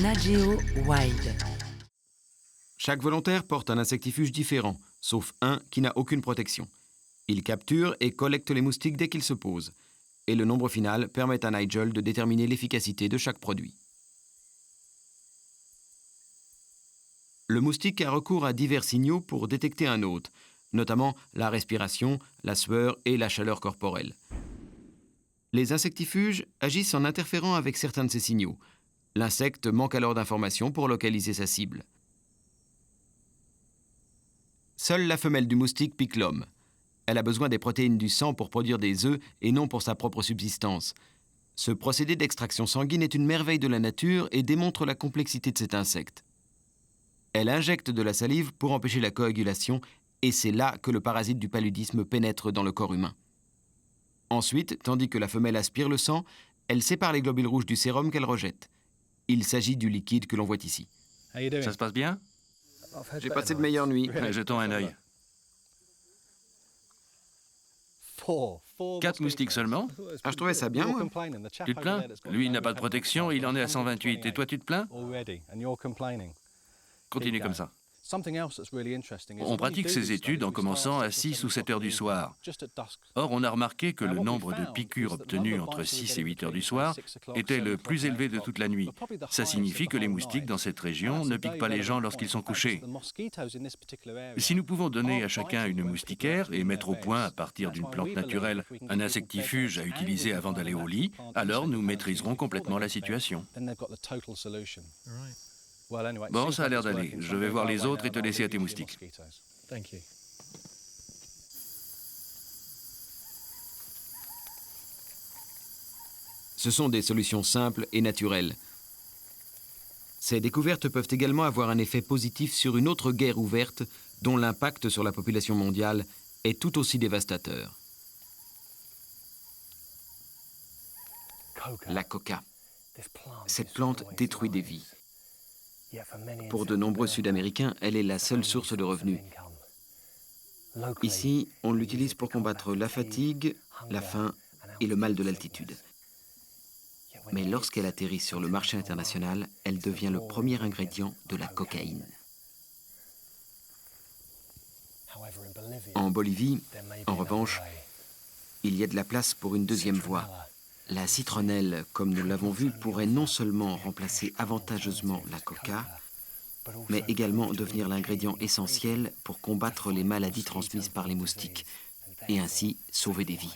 Nat Geo Wild. Chaque volontaire porte un insectifuge différent, sauf un qui n'a aucune protection. Il capture et collecte les moustiques dès qu'ils se posent. Et le nombre final permet à Nigel de déterminer l'efficacité de chaque produit. Le moustique a recours à divers signaux pour détecter un hôte, notamment la respiration, la sueur et la chaleur corporelle. Les insectifuges agissent en interférant avec certains de ces signaux. L'insecte manque alors d'informations pour localiser sa cible. Seule la femelle du moustique pique l'homme. Elle a besoin des protéines du sang pour produire des œufs et non pour sa propre subsistance. Ce procédé d'extraction sanguine est une merveille de la nature et démontre la complexité de cet insecte. Elle injecte de la salive pour empêcher la coagulation et c'est là que le parasite du paludisme pénètre dans le corps humain. Ensuite, tandis que la femelle aspire le sang, elle sépare les globules rouges du sérum qu'elle rejette. Il s'agit du liquide que l'on voit ici. Ça se passe bien? J'ai passé de meilleures nuits. Jetons un œil. 4 moustiques seulement? Ah, je trouvais ça bien, moi. Tu te plains? Lui, il n'a pas de protection, il en est à 128. Et toi, tu te plains? Continue comme ça. On pratique ces études en commençant à 6 ou 7 heures du soir. Or, on a remarqué que le nombre de piqûres obtenues entre 6 et 8 heures du soir était le plus élevé de toute la nuit. Ça signifie que les moustiques dans cette région ne piquent pas les gens lorsqu'ils sont couchés. Si nous pouvons donner à chacun une moustiquaire et mettre au point, à partir d'une plante naturelle, un insectifuge à utiliser avant d'aller au lit, alors nous maîtriserons complètement la situation. Bon, ça a l'air d'aller. Je vais voir les autres et te laisser à tes moustiques. Ce sont des solutions simples et naturelles. Ces découvertes peuvent également avoir un effet positif sur une autre guerre ouverte dont l'impact sur la population mondiale est tout aussi dévastateur. La coca. Cette plante détruit des vies. Pour de nombreux Sud-Américains, elle est la seule source de revenus. Ici, on l'utilise pour combattre la fatigue, la faim et le mal de l'altitude. Mais lorsqu'elle atterrit sur le marché international, elle devient le premier ingrédient de la cocaïne. En Bolivie, en revanche, il y a de la place pour une deuxième voie. La citronnelle, comme nous l'avons vu, pourrait non seulement remplacer avantageusement la coca, mais également devenir l'ingrédient essentiel pour combattre les maladies transmises par les moustiques et ainsi sauver des vies.